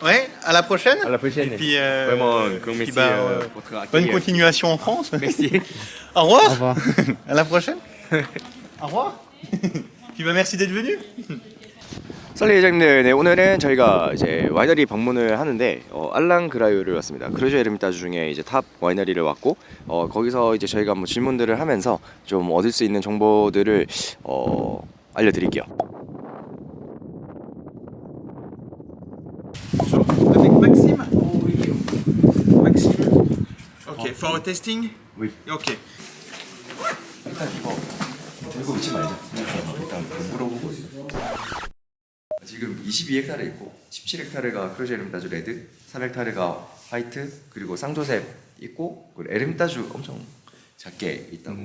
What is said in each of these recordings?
Ouais, à la prochaine. À la prochaine. Et puis, Vraiment, grand merci pour te bonne accueillir. continuation en France. Merci. Au revoir. Au revoir. À la prochaine. Au revoir. Puis merci d'être venu. 설리 회장님들, 네, 오늘은 저희가 이제 와이너리 방문을 하는데 알랑그라유를 왔습니다. 크루즈 에르미타주 중에 이제 탑 와이너리를 왔고 거기서 이제 저희가 뭐 질문들을 하면서 좀 얻을 수 있는 정보들을 알려드릴게요. Avec Maxime? Maxime. Ok, for testing? Oui. Ok. 일단 이거 들고 있지 말자. 일단 물어보고. 지금 22헥타르 있고 17헥타르가 크루즈 에르미타주 레드, 3헥타르가 화이트, 그리고 쌍조셉 있고 그리고 에르미타주 엄청 작게 있다고.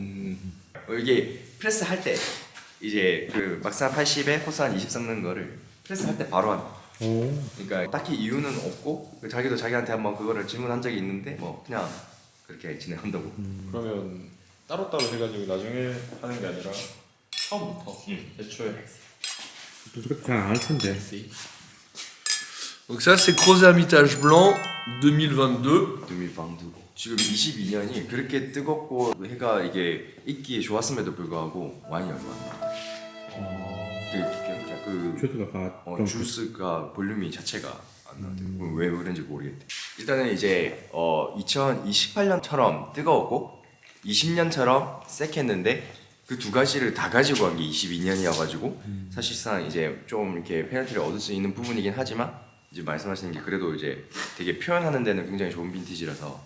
이게 프레스 할 때 이제 그 막사 80에 호산 20 섞는 거를 프레스 할 때 바로 하는. 그러니까 딱히 이유는 없고 자기도 자기한테 한번 그거를 질문한 적이 있는데 뭐 그냥 그렇게 진행한다고. 그러면 따로따로 해가지고 나중에 하는 게 아니라 처음부터 애초에 그렇게 잘 안 할 텐데. Donc ça c'est Gros Hermitage Blanc 2022. 2022. 지금 22년이 그렇게 뜨겁고 해가 이게 있기에 좋았음에도 불구하고 와인이 얼마 안 나와. 그 주스가 좀 주스가 볼륨이 자체가 안 나와요. 왜 그런지 모르겠대. 일단은 이제 2028년처럼 뜨거웠고 20년처럼 섹했는데 그 두 가지를 다 가지고 간 게 22년이어가지고 사실상 이제 좀 이렇게 페널티를 얻을 수 있는 부분이긴 하지만 이제 말씀하시는 게 그래도 이제 되게 표현하는 데는 굉장히 좋은 빈티지라서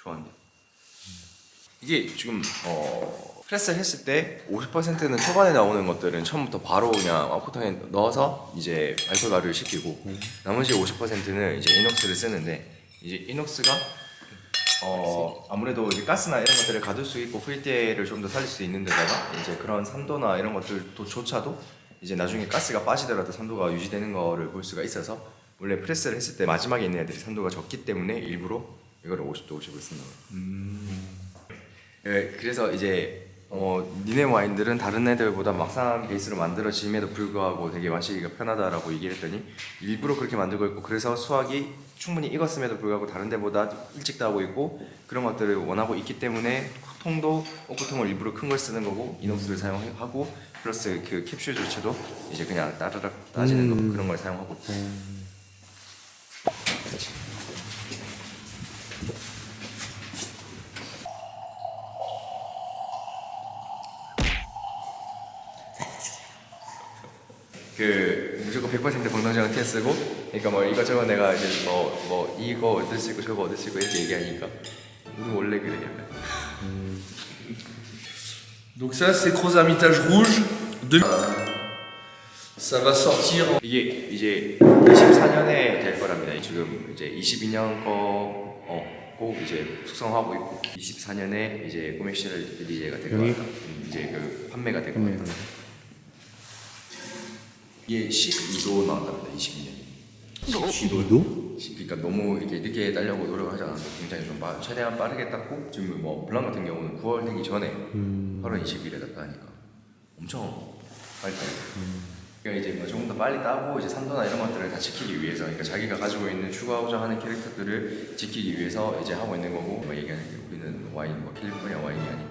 좋아합니다. 이게 지금 프레스를 했을 때 50%는 초반에 나오는 것들은 처음부터 바로 그냥 아쿠탕에 넣어서 이제 알코올 발효를 시키고 나머지 50%는 이제 이녹스를 쓰는데 이제 이녹스가 아무래도 이제 가스나 이런 것들을 가둘 수 있고 후일대를 좀 더 살릴 수 있는 데다가 이제 그런 산도나 이런 것들조차도 이제 나중에 가스가 빠지더라도 산도가 유지되는 거를 볼 수가 있어서 원래 프레스를 했을 때 마지막에 있는 애들이 산도가 적기 때문에 일부러 이거를 50도 50을 쓴다고. 예, 그래서 이제 니네 와인들은 다른 애들보다 막상 베이스로 만들어짐에도 불구하고 되게 마시기가 편하다라고 얘기를 했더니 일부러 그렇게 만들고 있고 그래서 수확이 충분히 익었음에도 불구하고 다른 데보다 일찍 나오고 있고 그런 것들을 원하고 있기 때문에 통도 오크통을 일부러 큰 걸 쓰는 거고 이녹스를 사용하고 플러스 그 캡슐 자체도 이제 그냥 따르락 따지는 거 그런 걸 사용하고 그 무조건 100% 건강정을 티 쓰고 그러니까 뭐 이것저것 내가 이제 뭐 이거 얻을 수 있고 저거 얻을 수 있고 이렇게 얘기하니까 우리 원래 그래 약간. Donc ça c'est Gros Hermitage Rouge. Ça va sortir en... 이게 이제 24년에 될 거랍니다. 지금 이제 22년 거고 이제 숙성하고 있고 24년에 이제 코메시럴 릴리제가 될 거다. 이제 그 판매가 될 거예요. 이게 12도 나왔답니다. 22년. 12도? 그러니까 너무 이렇게 늦게 따려고 노력하지 않아도 굉장히 좀 최대한 빠르게 땄고 지금 뭐 블랑 같은 경우는 9월 되기 전에 8월 20일에 땄다 하니까 엄청 빨리 따요. 그러니까 이제 뭐 조금 더 빨리 따고 이제 산도나 이런 것들을 다 지키기 위해서 그러니까 자기가 가지고 있는 추가하고자 하는 캐릭터들을 지키기 위해서 이제 하고 있는 거고 뭐 얘기하는 게 우리는 와인 뭐 캘리포니아 와인이 아니고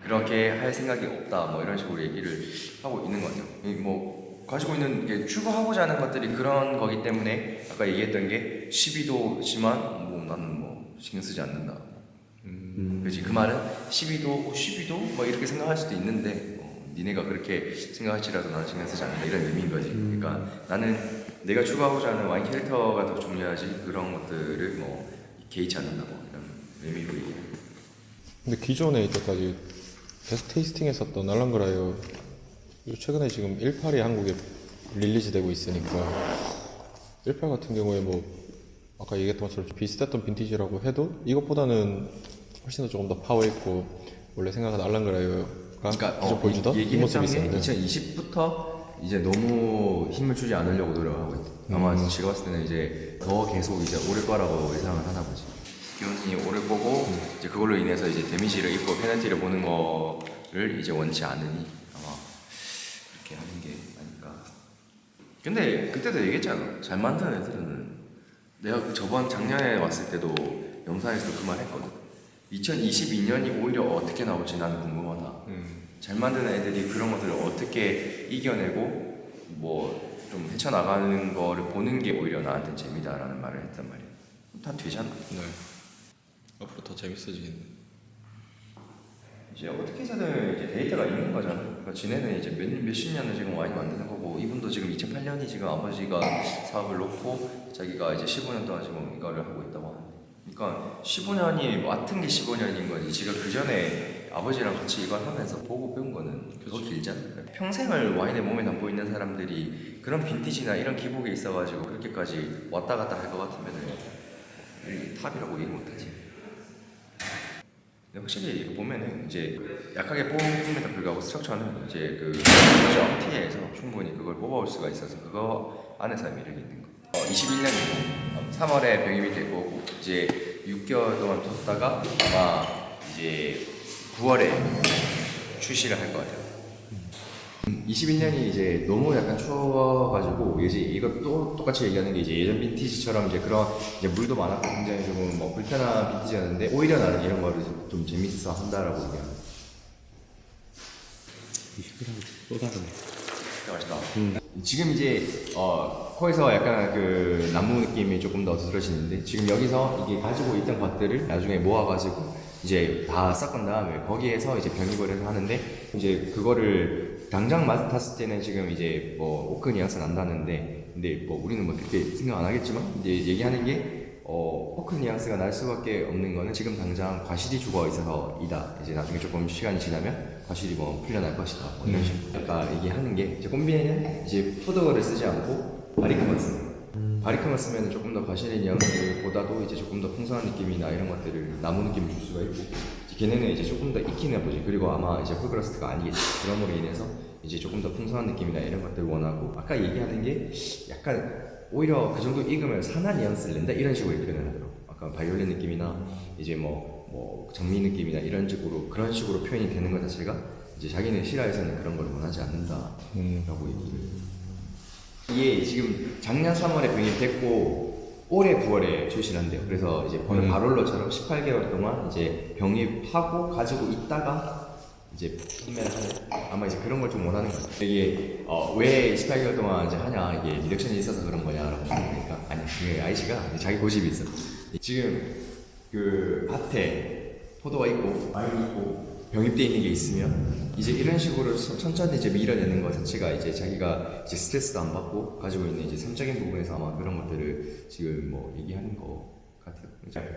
그렇게 할 생각이 없다 뭐 이런 식으로 얘기를 하고 있는 것 같아요. 뭐 가지고 있는 게 추구하고자 하는 것들이 그런 거기 때문에 아까 얘기했던 게 12도지만 뭐 나는 뭐 신경 쓰지 않는다. 그렇지 그 말은 12도 뭐 이렇게 생각할 수도 있는데 니네가 그렇게 생각할지라도 나는 신경 쓰지 않는다 이런 의미인 거지. 그러니까 나는 내가 추구하고자 하는 와인 캐릭터가 더 중요하지 그런 것들을 뭐 개의치 않는다고 이런 의미로 얘기해요. 근데 기존에 이때까지 베스트 테이스팅 했었던 알랑그라요 최근에 지금 18이 한국에 릴리즈 되고 있으니까 18 같은 경우에 뭐 아까 얘기했던 것처럼 비슷했던 빈티지라고 해도 이것보다는 훨씬 더 조금 더 파워 있고 원래 생각하는 알랑그라요가 그러니까 계속 보여주던 이 모습이 있었는데 2020부터 이제 너무 힘을 주지 않으려고 노력하고 있다. 아마 제가 봤을 때는 이제 더 계속 이제 오를 거라고 예상을 하나 보지. 기온이 오를 거고 이제 그걸로 인해서 이제 데미지를 입고 페널티를 보는 거를 이제 원치 않으니 아마 그렇게 하는 게 아닐까. 근데 그때도 얘기했잖아. 잘 만드는 애들은 내가 저번 작년에 왔을 때도 영상에서 그 말 했거든. 2022년이 오히려 어떻게 나올지 나는 궁금하다. 잘 만드는 애들이 그런 것들을 어떻게 이겨내고 뭐 좀 헤쳐나가는 거를 보는 게 오히려 나한테 재미다라는 말을 했단 말이야. 다 되잖아. 네. 앞으로 더 재밌어지겠네. 이제 어떻게 해서든 이제 데이터가 있는 거잖아. 그러니까 지네는 이제 몇십 년을 지금 와인 만드는 거고, 이분도 지금 2008년이 지금 아버지가 사업을 놓고 자기가 이제 15년 동안 지금 이거를 하고 있다고 하는데, 그러니까 15년이 맡은 게 15년인 거지. 지가 그 전에 아버지랑 같이 이걸 하면서 보고 배운 거는 더 길잖아. 평생을 와인에 몸에 담고 있는 사람들이 그런 빈티지나 이런 기복에 있어가지고 그렇게까지 왔다 갔다 할 것 같으면은 탑이라고 얘기 못하지. 근데 확실히 이거 보면은 이제 약하게 뽑음에도 불구하고 스트럭처는 이제 그 점티에서 충분히 그걸 뽑아올 수가 있어서 그거 안에서의 매력이 있는 거. 21년이고 3월에 병입이 되고 이제 6개월 동안 뒀다가 아마 이제 9월에 출시를 할 것 같아요. 21년이 이제 너무 약간 추워가지고 이제 이것도 똑같이 얘기하는 게 이제 예전 빈티지처럼 이제 그런 이제 물도 많았고 굉장히 조금 뭐 불편한 빈티지였는데 오히려 나는 이런 거를 좀 재밌어 한다라고 얘기하는. 20이랑 또 다르네. 진짜 맛있다. 지금 이제 코에서 약간 그 나무 느낌이 조금 더 어스러지는데 지금 여기서 이게 가지고 있던 것들을 나중에 모아가지고 이제 다 섞은 다음에 거기에서 이제 병입을 해서 하는데 이제 그거를 당장 맡았을 때는 지금 이제 뭐 오크 뉘앙스 난다는데 근데 뭐 우리는 뭐 그렇게 생각 안 하겠지만 이제 얘기하는 게 오크 뉘앙스가 날 수밖에 없는 거는 지금 당장 과실이 죽어 있어서이다. 이제 나중에 조금 시간이 지나면 과실이 뭐 풀려날 것이다. 뭐 이런 식으로 아까 얘기하는 게 이제 콤비에는 이제 푸드를 쓰지 않고 바리크만 쓰는. 바리크만 쓰면 조금 더 과실의 뉘앙스보다도 이제 조금 더 풍성한 느낌이나 이런 것들을 나무 느낌을 줄 수가 있고 걔네는 이제 조금 더 익힌 해보지. 그리고 아마 이제 홀그러스트가 아니겠지. 그럼으로 인해서 이제 조금 더 풍성한 느낌이나 이런 것들을 원하고 아까 얘기하는 게 약간 오히려 그 정도 익으면 산한 뉘앙스를 낸다 이런 식으로 표현을 하더라고. 아까 바이올린 느낌이나 이제 뭐 장미 느낌이나 이런 식으로 그런 식으로 표현이 되는 것 자체가 이제 자기네 실화에서는 그런 걸 원하지 않는다라고 얘기를. 이게 지금 작년 3월에 병입됐고 올해 9월에 출시한대요. 그래서 이제 바롤로처럼 18개월 동안 이제 병입하고 가지고 있다가 이제 판매를 하는 아마 이제 그런 걸 좀 원하는 것 같아요. 이게 왜 18개월 동안 이제 하냐 이게 리덕션이 있어서 그런 거냐라고 물어보니까 아니 그 아이씨가 자기 고집이 있어. 지금 그 밭에 포도가 있고 와인이 있고 병입돼 있는 게 있으면 이제 이런 식으로 천천히 이제 밀어내는 것 자체가 이제 자기가 이제 스트레스도 안 받고 가지고 있는 이제 삶적인 부분에서 아마 그런 것들을 지금 뭐 얘기하는 것 같아요.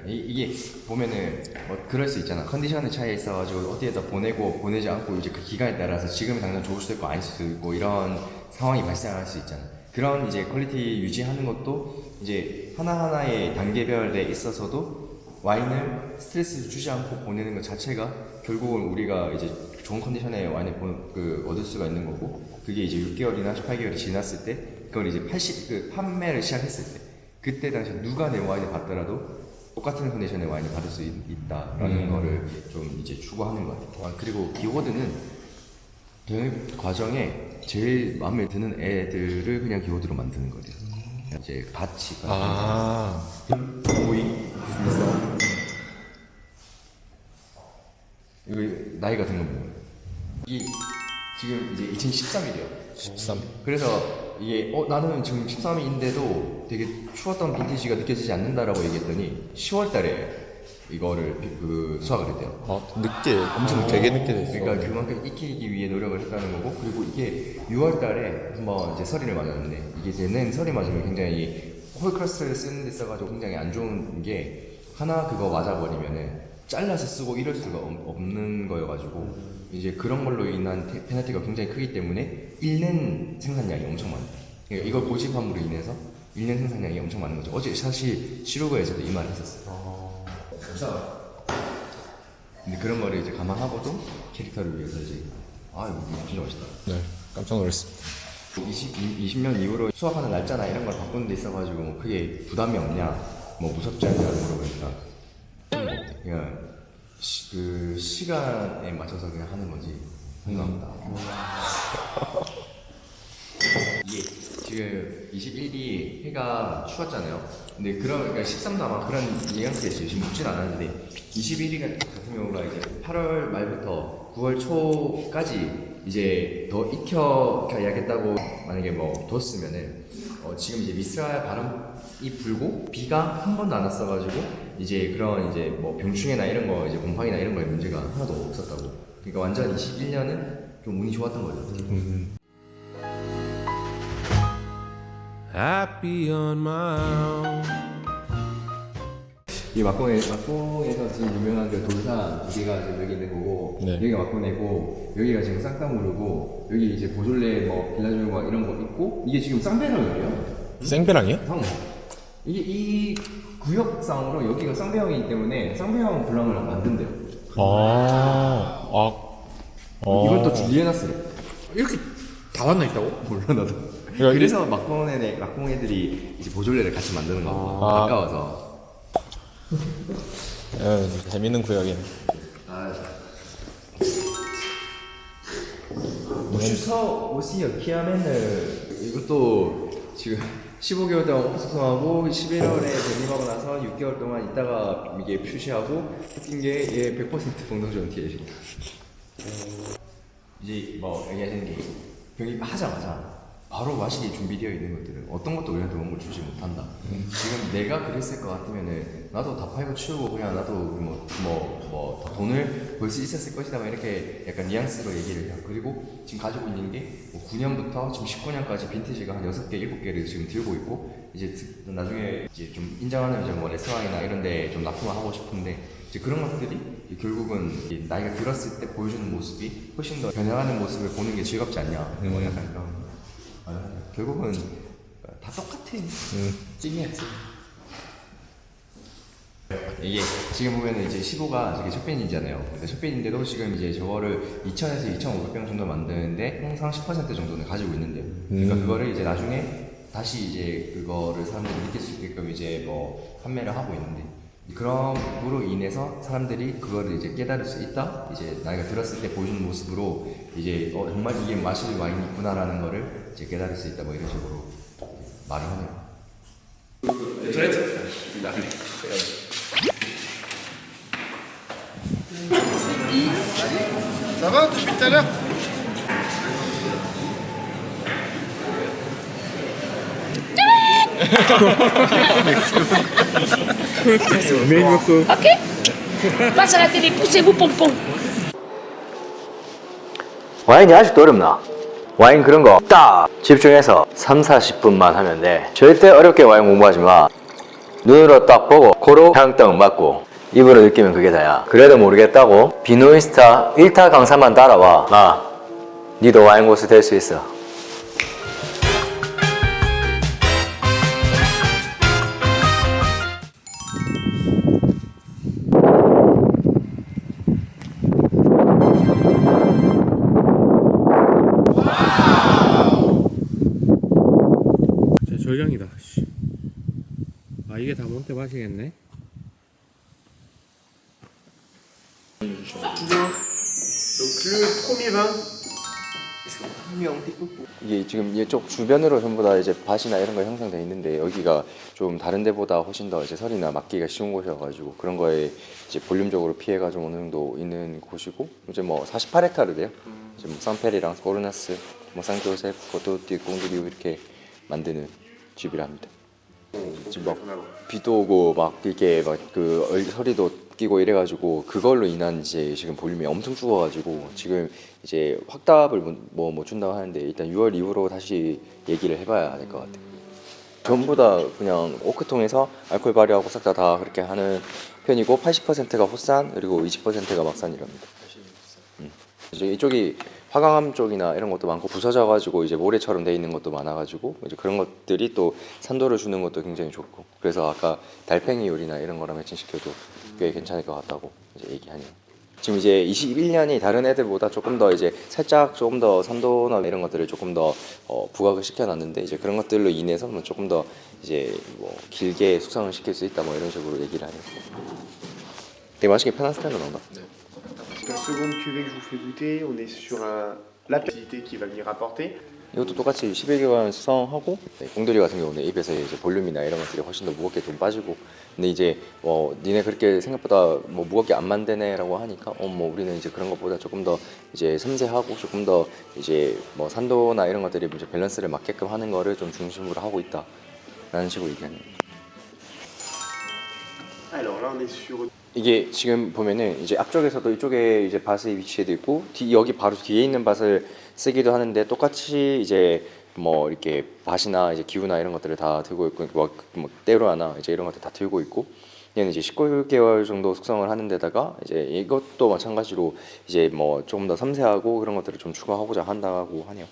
이게 보면은 뭐 그럴 수 있잖아. 컨디션의 차이에 있어가지고 어디에다 보내고 보내지 않고 이제 그 기간에 따라서 지금 당장 좋을 수도 있고 아닐 수도 있고 이런 상황이 발생할 수 있잖아. 그런 이제 퀄리티 유지하는 것도 이제 하나하나의 단계별에 있어서도 와인을 스트레스를 주지 않고 보내는 것 자체가 결국은 우리가 이제 좋은 컨디션의 와인을 얻을 수가 있는 거고 그게 이제 6개월이나 18개월이 지났을 때 그걸 이제 판매를 시작했을 때 그때 당시 누가 내 와인을 받더라도 똑같은 컨디션의 와인을 받을 수 있다라는 거를 좀 이제 추구하는 것 같아요. 그리고 기호드는 병입 과정에 제일 마음에 드는 애들을 그냥 기호드로 만드는 거예요. 이제 바치가 오이 이거 나이 같은 거 보면 이게 지금 이제 2013이래요. 13. 그래서 이게 나는 지금 13인데도 되게 추웠던 빈티지가 느껴지지 않는다라고 얘기했더니 10월달에 이거를 수확을 했대요. 늦게 엄청 되게 늦게 됐어. 그러니까 그만큼 익히기 위해 노력을 했다는 거고 그리고 이게 6월달에 한번 이제 설이를 맞았는데 이게 얘는 설이 맞으면 굉장히 홀크러스트를 쓰는 데 있어가지고 굉장히 안 좋은 게 하나 그거 맞아버리면은 잘라서 쓰고 이럴 수가 없는 거여가지고 이제 그런 걸로 인한 페널티가 굉장히 크기 때문에 잃는 생산량이 엄청 많아요. 그러니까 이걸 고집함으로 인해서 잃는 생산량이 엄청 많은 거죠. 어제 사실 시루그에서도 이 말을 했었어요. 근데 그런 거를 이제 감안하고도 캐릭터를 위해서 이제 이거 진짜 멋있다. 네, 깜짝 놀랐습니다. 20년 이후로 수확하는 날짜나 이런 걸 바꾸는 데 있어가지고 뭐 크게 부담이 없냐, 뭐 무섭지 않냐고 물어보니까 그냥 그 시간에 맞춰서 그냥 하는 거지. 상관없다. 이게 지금 지금 21일이 해가 추웠잖아요. 근데 그러니까 13도 아마 그런 영향도 있어요. 지금 묻진 않았는데 21일 같은 경우가 이제 8월 말부터 9월 초까지 이제 더 익혀야겠다고 만약에 뭐 뒀으면은 지금 이제 미스랄 바람이 불고 비가 한 번도 안 왔어가지고 이제 그런 이제 뭐 병충해나 이런 거 이제 곰팡이나 이런 거에 문제가 하나도 없었다고. 그러니까 완전 21년은 좀 운이 좋았던 거죠. Happy on my own. 이 막공에서 지금 유명한 그 돌산 두 개가 지금 여기 있는 거고 네. 여기가 막공이고 여기가 지금 쌍따무르고 여기 이제 보졸레 뭐 빌라주가 이런 거 있고 이게 지금 쌍배형이에요. 생배랑이요? 형 이게 이 구역상으로 여기가 쌍배형이기 때문에 쌍배형 블랑을 만든대요. 이건 또 준비해놨어요. 이렇게 다 왔나 있다고? 몰라 나도. 그래서 막공 애들이 이제 보졸레를 같이 만드는 거. 가까워서. 재밌는 구역이네. 추석 오시어 키아멘을 이것도 지금 15개월 동안 옥수수하고 11월에 재림하고 나서 6개월 동안 있다가 이게 표시하고 웃긴 게 얘 100% 공동전 TLC. 이제 뭐 얘기하시는 게 병이 하자마자 바로 마시기 준비되어 있는 것들은 어떤 것도 우리한테 뭔가 주지 못한다. 지금 내가 그랬을 것 같으면은 나도 다 팔고 치우고 그냥 나도 더 돈을 벌 수 있었을 것이다. 막 이렇게 약간 뉘앙스로 얘기를 해요. 그리고 지금 가지고 있는 게 뭐 9년부터 지금 19년까지 빈티지가 한 6개, 7개를 지금 들고 있고 이제 나중에 이제 좀 인정하는 이제 뭐 레스토랑이나 이런 데 좀 납품하고 싶은데 이제 그런 것들이 결국은 나이가 들었을 때 보여주는 모습이 훨씬 더 변해가는 모습을 보는 게 즐겁지 않냐. 뭐 약간 그런. 결국은 다 똑같아. 찡이야 찡. 이게 지금 보면은 이제 15가 이게 첫 밴이잖아요. 근데 첫 밴인데도 지금 이제 저거를 2,000에서 2,500병 정도 만드는데 항상 10% 정도는 가지고 있는데요. 그러니까 그거를 이제 나중에 다시 이제 그거를 사람들이 느낄 수 있게끔 이제 뭐 판매를 하고 있는데 그럼으로 인해서 사람들이 그거를 이제 깨달을 수 있다. 이제 나이가 들었을 때 보여주는 모습으로 이제 정말 이게 마실 와인이 있구나라는 거를 이제 깨달을 수 있다. 뭐 이런 식으로 말을 하네요. Ça va depuis tout à l'heure? Ok. Passe à la télé, poussez-vous, pompon. 와인이 아직도 어렵나? 와인 그런 거 딱 집중해서 3-40분만 하면 돼. 절대 어렵게 와인 공부하지 마. 눈으로 딱 보고 코로 향떡 맡고 입으로 느끼면 그게 다야. 그래도 모르겠다고 비노이스타 1타 강사만 따라와. 니도 와인 고수 될 수 있어. 진짜 절경이다. 씨. 아 이게 다 몬테 맛이겠네. Donc le premier vin. 이게 지금 이쪽 주변으로 전부 다 이제 밭이나 이런 거 형성되어 있는데 여기가 좀 다른 데보다 훨씬 더 이제 설이나 막기가 쉬운 곳이어가지고 그런 거에 이제 볼륨적으로 피해가 좀 어느 정도 있는 곳이고 이제 뭐 48헥타르래요. 이제 뭐 산페리랑 소르나스, 뭐 산조세프, 고토띠, 공두리우 이렇게 만드는 집이라 합니다. 지금 막 비도 오고 막 이렇게 막 그 서리도 끼고 이래가지고 그걸로 인한 이제 지금 볼륨이 엄청 죽어가지고 지금 이제 확답을 뭐 준다고 하는데 일단 6월 이후로 다시 얘기를 해봐야 될 것 같아요. 전부 다 그냥 오크통에서 알코올 발효하고 싹 다 그렇게 하는 편이고 80%가 호산 그리고 20%가 막산이랍니다. 이제 이쪽이 화강암 쪽이나 이런 것도 많고 부서져가지고 이제 모래처럼 돼 있는 것도 많아가지고 이제 그런 것들이 또 산도를 주는 것도 굉장히 좋고 그래서 아까 달팽이 요리나 이런 거랑 매칭시켜도 꽤 괜찮을 것 같다고 이제 얘기하네요. 지금 이제 21년이 다른 애들보다 조금 더 이제 살짝 조금 더 산도나 이런 것들을 조금 더 부각을 시켜놨는데 이제 그런 것들로 인해서 뭐 조금 더 이제 뭐 길게 숙성을 시킬 수 있다 뭐 이런 식으로 얘기를 하네요. 되게 맛있게 편한 스타일로 나온다. La seconde cuvée que je vous fais goûter, on est sur la l'acidité qui va venir apporter. 이것도 똑같이 11개월 수성하고 꽁돌이 같은 경우는 입에서 이제 볼륨이나 이런 것들이 훨씬 더 무겁게 좀 빠지고 근데 이제 니네 그렇게 생각보다 뭐 무겁게 안 만드네라고 하니까 뭐 우리는 이제 그런 것보다 조금 더 이제 섬세하고 조금 더 이제 뭐 산도나 이런 것들이 이제 밸런스를 맞게끔 하는 거를 좀 중심으로 하고 있다라는 식으로 얘기하는 거예요. Alors là, on est sur 이게 지금 보면은 이제 앞쪽에서도 이쪽에 이제 밭이 위치해도 있고 여기 바로 뒤에 있는 밭을 쓰기도 하는데 똑같이 이제 뭐 이렇게 밭이나 이제 기후나 이런 것들을 다 들고 있고 뭐 때로하나 이제 이런 것들 다 들고 있고 얘는 이제 19개월 정도 숙성을 하는 데다가 이제 이것도 마찬가지로 이제 뭐 조금 더 섬세하고 그런 것들을 좀 추가하고자 한다고 하네요.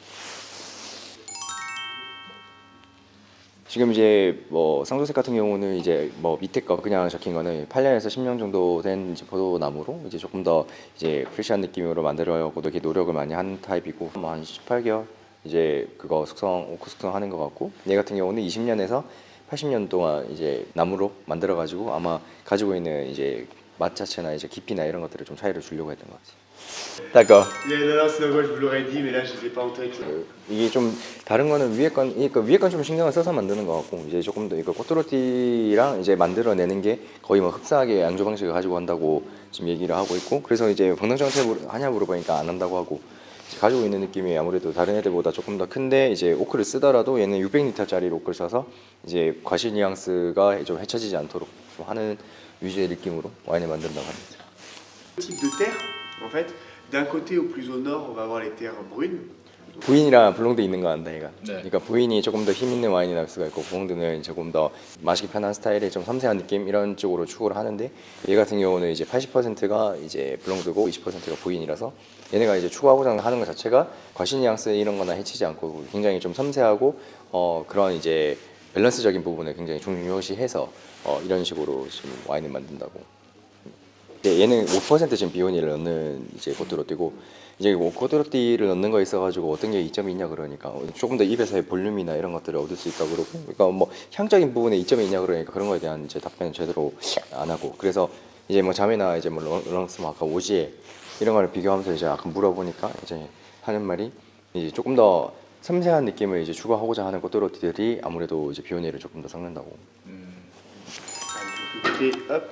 지금 이제 뭐 쌍조색 같은 경우는 이제 뭐 밑에 거 그냥 적힌 거는 8년에서 10년 정도 된 이제 포도나무로 이제 조금 더 이제 프레시한 느낌으로 만들려고도 이렇게 노력을 많이 한 타입이고 뭐 한 18개월 이제 그거 오크 숙성하는 것 같고 얘 같은 경우는 20년에서 80년 동안 이제 나무로 만들어 가지고 아마 가지고 있는 이제 맛 자체나 이제 깊이나 이런 것들을 좀 차이를 주려고 했던 것 같아요. d'accord. Non, sinon moi je vous l'aurais dit, mais là je les ai pas en tête. 이게 좀 다른 거는 위에 건 좀 신경을 써서 만드는 것 같고 이제 조금 더 이거 꼬뚜로띠랑 이제 만들어내는 게 거의 뭐 흡사하게 양조 방식을 가지고 한다고 지금 얘기를 하고 있고 그래서 이제 방등정체 하냐 물어보니까 안 한다고 하고 이제 가지고 있는 느낌이 아무래도 다른 애들보다 조금 더 큰데 이제 오크를 쓰더라도 얘는 600리터짜리 오크를 써서 이제 과실 뉘앙스가 좀 헤쳐지지 않도록 좀 하는 위주의 느낌으로 와인을 만든다고 합니다. Type de terre, en fait, d'un côté au plus au nord, on va avoir les terres brunes. 부인이랑 블롱드 있는 거 안다 얘가. 그러니까 부인이 조금 더 힘 있는 와인이 날 수가 있고 블롱드는 조금 더 마시기 편한 스타일의 좀 섬세한 느낌 이런 쪽으로 추구를 하는데 얘 같은 경우는 이제 80%가 이제 블롱드고 20%가 부인이라서 얘네가 이제 추구하고자 하는 것 자체가 과신 뉘앙스 이런 거나 해치지 않고 굉장히 좀 섬세하고 그런 이제 밸런스적인 부분을 굉장히 중요시해서 이런 식으로 지금 와인을 만든다고. 얘는 5% 지금 비오니를 넣는 이제 고뚜로띠고 이제 뭐 고뚜로띠를 넣는 거에 있어가지고 어떤 게 이점이 있냐 그러니까 조금 더 입에서의 볼륨이나 이런 것들을 얻을 수 있다 그러고 그러니까 뭐 향적인 부분에 이점이 있냐 그러니까 그런 거에 대한 이제 답변을 제대로 안 하고 그래서 이제 뭐 자매나 이제 뭐 런스 뭐 아까 오지에 이런 거를 비교하면서 이제 약간 물어보니까 이제 하는 말이 이제 조금 더 섬세한 느낌을 이제 추구하고자 하는 고뚜로띠들이 아무래도 이제 비오니를 조금 더 섞는다고. Et hop,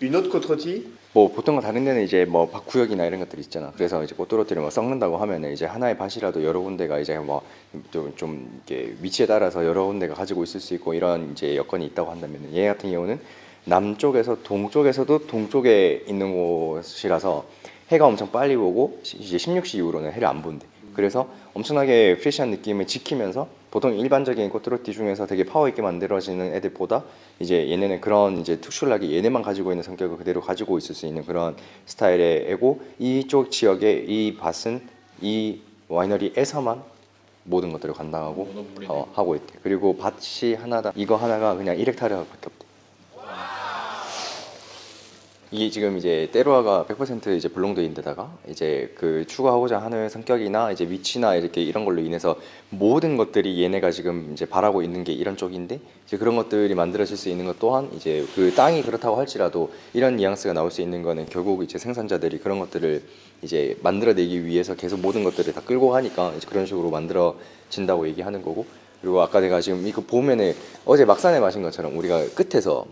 une autre côte-rôtie. 뭐 보통은 다른 데는 이제 뭐 밭구역이나 이런 것들이 있잖아. 그래서 이제 꼬뚜로띠를 뭐 썩는다고 하면은 이제 하나의 밭이라도 여러 군데가 이제 뭐 좀 이렇게 위치에 따라서 여러 군데가 가지고 있을 수 있고 이런 이제 여건이 있다고 한다면 얘 같은 경우는 남쪽에서 동쪽에서도 동쪽에 있는 곳이라서 해가 엄청 빨리 오고 이제 16시 이후로는 해를 안 본대. 그래서 엄청나게 프레시한 느낌을 지키면서 보통 일반적인 꼬뚜로띠 중에서 되게 파워 있게 만들어지는 애들보다 이제 얘네는 그런 이제 특출나게 얘네만 가지고 있는 성격을 그대로 가지고 있을 수 있는 그런 스타일의 애고 이쪽 지역의 이 밭은 이 와이너리에서만 모든 것들을 감당하고 하고 있대. 그리고 밭이 하나다. 이거 하나가 그냥 1헥타르밖에 없대. 이게 지금 이제 때로아가 100% 이제 블롱드인데다가 이제 그 추구하고자 하는 성격이나 이제 위치나 이렇게 이런 걸로 인해서 모든 것들이 얘네가 지금 이제 바라고 있는 게 이런 쪽인데 이제 그런 것들이 만들어질 수 있는 것 또한 이제 그 땅이 그렇다고 할지라도 이런 뉘앙스가 나올 수 있는 거는 결국 이제 생산자들이 그런 것들을 이제 만들어내기 위해서 계속 모든 것들을 다 끌고 가니까 이제 그런 식으로 만들어진다고 얘기하는 거고 그리고 아까 내가 지금 이거 보면은 어제 막산에 마신 것처럼 우리가 끝에서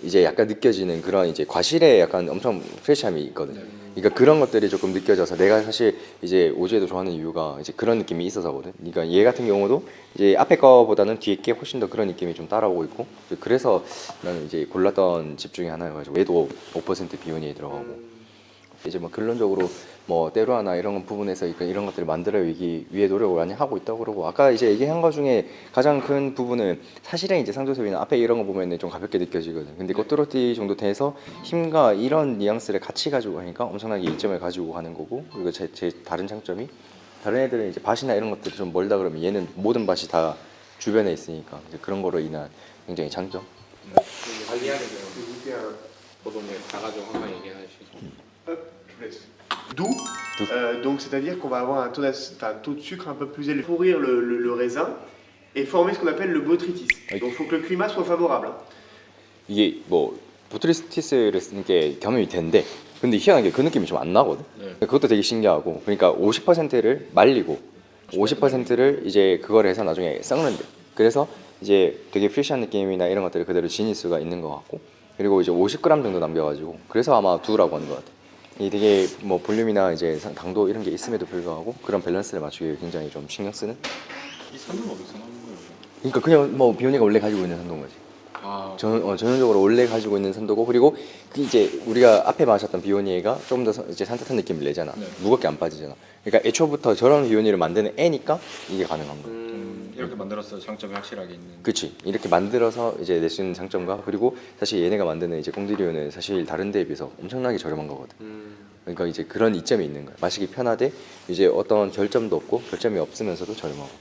이제 약간 느껴지는 그런 이제 과실에 약간 엄청 프레시함이 있거든. 그러니까 그런 것들이 조금 느껴져서 내가 사실 이제 오즈에도 좋아하는 이유가 이제 그런 느낌이 있어서거든. 그러니까 얘 같은 경우도 이제 앞에 거보다는 뒤에 게 훨씬 더 그런 느낌이 좀 따라오고 있고 그래서 나는 이제 골랐던 집 중에 하나여가지고 얘도 5% 비온이 들어가고 이제 뭐 결론적으로 뭐 때로하나 이런 부분에서 이런 것들을 만들어내기 위해 노력을 많이 하고 있다고 그러고 아까 이제 얘기한 것 중에 가장 큰 부분은 사실은 이제 상조셉이나 앞에 이런 거 보면은 좀 가볍게 느껴지거든. 근데 꼬뚜로띠 정도 돼서 힘과 이런 뉘앙스를 같이 가지고 가니까 엄청나게 이점을 가지고 가는 거고 그리고 제 다른 장점이 다른 애들은 이제 밭이나 이런 것들이 좀 멀다 그러면 얘는 모든 밭이 다 주변에 있으니까 이제 그런 거로 인한 굉장히 장점. 관리하는 경우 보통 가가지고 항상 얘기하시죠. Hop, je vous laisse. Doux. Donc c'est-à-dire qu'on va avoir un taux de sucre un peu plus élevé. Pourrir le raisin et former ce qu'on appelle le botrytis. Donc il faut que le climat soit favorable. Hein. 이게 뭐 보트리스티스를 쓰는 게 겸용이 된대. 근데 희한하게 그 느낌이 좀 안 나거든. 그것도 되게 신기하고 그러니까 50%를 말리고 50%를 이제 그걸 해서 나중에 썩는데. 그래서 이제 되게 프레시한 느낌이나 이런 것들이 그대로 지닐 수가 있는 것 같고, 그리고 이제 50g 정도 남겨가지고, 그래서 아마 2라고 하는 것 같아. 이 되게 뭐 볼륨이나 이제 당도 이런 게 있음에도 불구하고 그런 밸런스를 맞추기 굉장히 좀 신경 쓰는. 이 산도는 어디서 나오는 거예요? 그러니까 그냥 뭐 비오니가 원래 가지고 있는 산도인 거지. 아, 전형적으로 원래 가지고 있는 산도고, 그리고 그 이제 우리가 앞에 마셨던 비오니가 좀 더 이제 산뜻한 느낌을 내잖아. 네. 무겁게 안 빠지잖아. 그러니까 애초부터 저런 비오니를 만드는 애니까 이게 가능한 거야. 이렇게 만들었어요. 장점이 확실하게 있는. 그치. 이렇게 만들어서 이제 낼 수 있는 장점과, 그리고 사실 얘네가 만드는 이제 꽁디리오는 사실 다른 데에 비해서 엄청나게 저렴한 거거든. 그러니까 이제 그런 이점이 있는 거야. 마시기 편하되 이제 어떤 결점도 없고 결점이 없으면서도 저렴하고.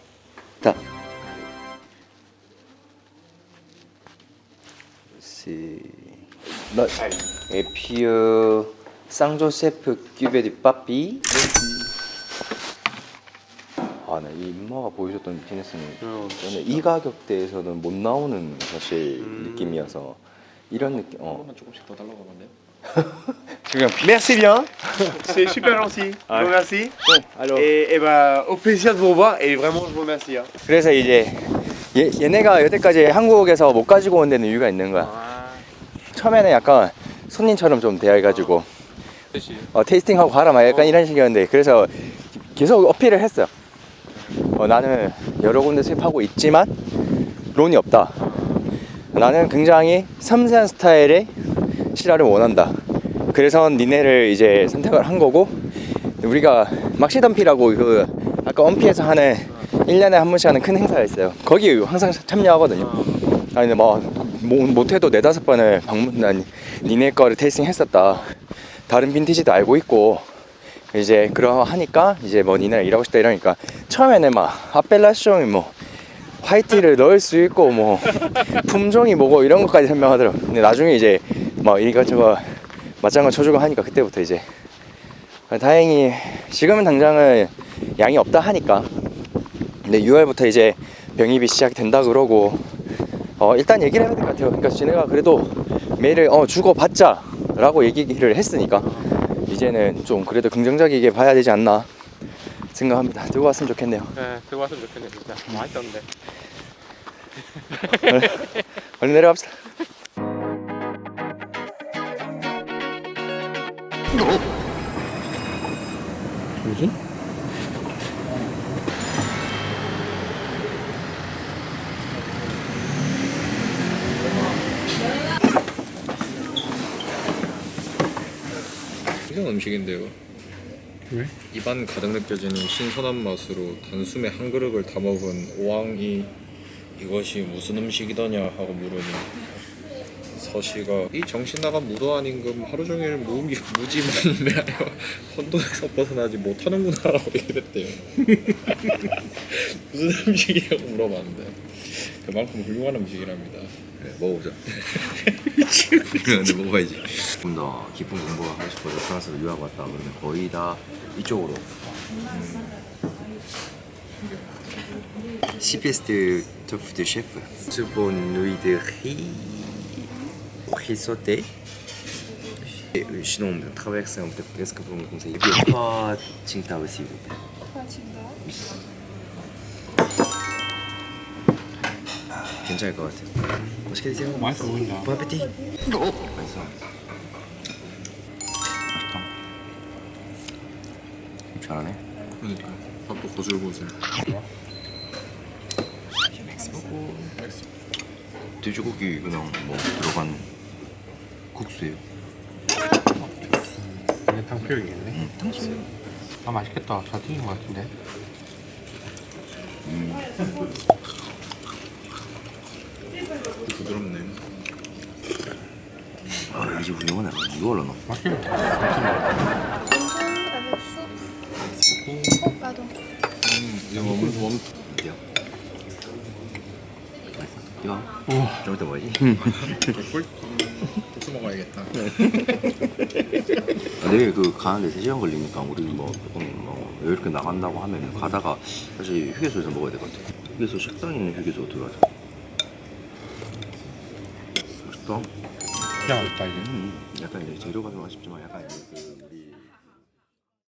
자. Et puis 쌍조세프 큐베디 빠삐. 아, 네, 이 임마가 보여줬던 피네스는 저는 이 가격대에서는 못 나오는 사실 느낌이어서 이런 느낌. 조금만 조금씩 더 달라고 하면 돼요? Merci bien. C'est super gentil. Je vous remercie. Et bah, au plaisir de vous revoir. Et vraiment, je vous remercie. Hein. 그래서 이제 얘네가 여태까지 한국에서 못 가지고 온 데는 이유가 있는 거야. 처음에는 약간 손님처럼 좀 대해가지고 테이스팅하고 가라 막 약간 이런 식이었는데, 그래서 계속 어필을 했어요. 나는 여러 군데 수입하고 있지만 론이 없다. 나는 굉장히 섬세한 스타일의 시라를 원한다. 그래서 니네를 이제 선택을 한 거고, 우리가 막시덤피라고 그 아까 언피에서 하는 1년에 한 번씩 하는 큰 행사가 있어요. 거기 항상 참여하거든요. 아니 근데 뭐 못해도 4-5번을 방문, 니네 거를 테이스팅 했었다. 다른 빈티지도 알고 있고, 이제 그러하니까 이제 뭐 니네랑 일하고 싶다 이러니까 처음에는 막 아펠라숑이 뭐 화이트를 넣을 수 있고 뭐 품종이 뭐고 이런 것까지 설명하더라고. 근데 나중에 이제 뭐 이것저것 맞장구 쳐주고 하니까 그때부터 이제 다행히 지금은 당장은 양이 없다 하니까. 근데 6월부터 이제 병입이 시작된다 그러고 일단 얘기를 해야 될 것 같아요. 그러니까 지네가 그래도 메일을 주고받자 라고 얘기를 했으니까 이제는 좀 그래도 긍정적이게 봐야 되지 않나 생각합니다. 들고 왔으면 좋겠네요. 네, 들고 왔으면 좋겠네 진짜. 맛있었는데. 얼른 내려갑시다. 뭐지? 이런 음식인데요. 왜? 입안 가득 느껴지는 신선한 맛으로 단숨에 한 그릇을 다 먹은 오왕이 이것이 무슨 음식이더냐 하고 물으니 서씨가 이 정신 나간 무도한 임금 하루 종일 무지만 매하여 혼돈에서 벗어나지 못하는구나라고 얘기했대요. 무슨 음식이냐고 물어봤는데 그만큼 훌륭한 음식이랍니다. 네, 먹어보자. 근데 먹어봐야지. 좀 더 깊은 공부를 하고 싶어서 프랑스로 유학 왔다 그러면 거의 다 이쪽으로. 시페스트 tofu de chef. Bon nouilles de riz sauté. Sinon, on traverse un peu. Qu'est-ce que vous me conseillez? Pas Tsingtao aussi. 괜찮을 것 같아. 맛있게 드세요. 맛있어 보인다. Bon appétit. 맛있어. 잘하네. 그러니까 밥도 고슬고슬. 돼지고기 그냥 뭐 들어간 국수예요. 이게 탕수육이겠네. 탕수육. 아 맛있겠다. 잘 튀긴 것 같은데. 부드럽네. 아, 이제 훌륭하네. 이거 올라놔. 맛있겠다. 이거 원 이거? 좀 이따 뭐지? 국수 먹어야겠다. 내일 그 가는데 3시간 걸리니까 우리 뭐 조금 뭐 이렇게 나간다고 하면 가다가 사실 휴게소에서 먹어야 될 것 같아. 휴게소 식당 있는 휴게소 들어가자. 맛있다. 그냥 맛있다 이게. 약간 이제 재료가 좀 아쉽지만 약간 이제 그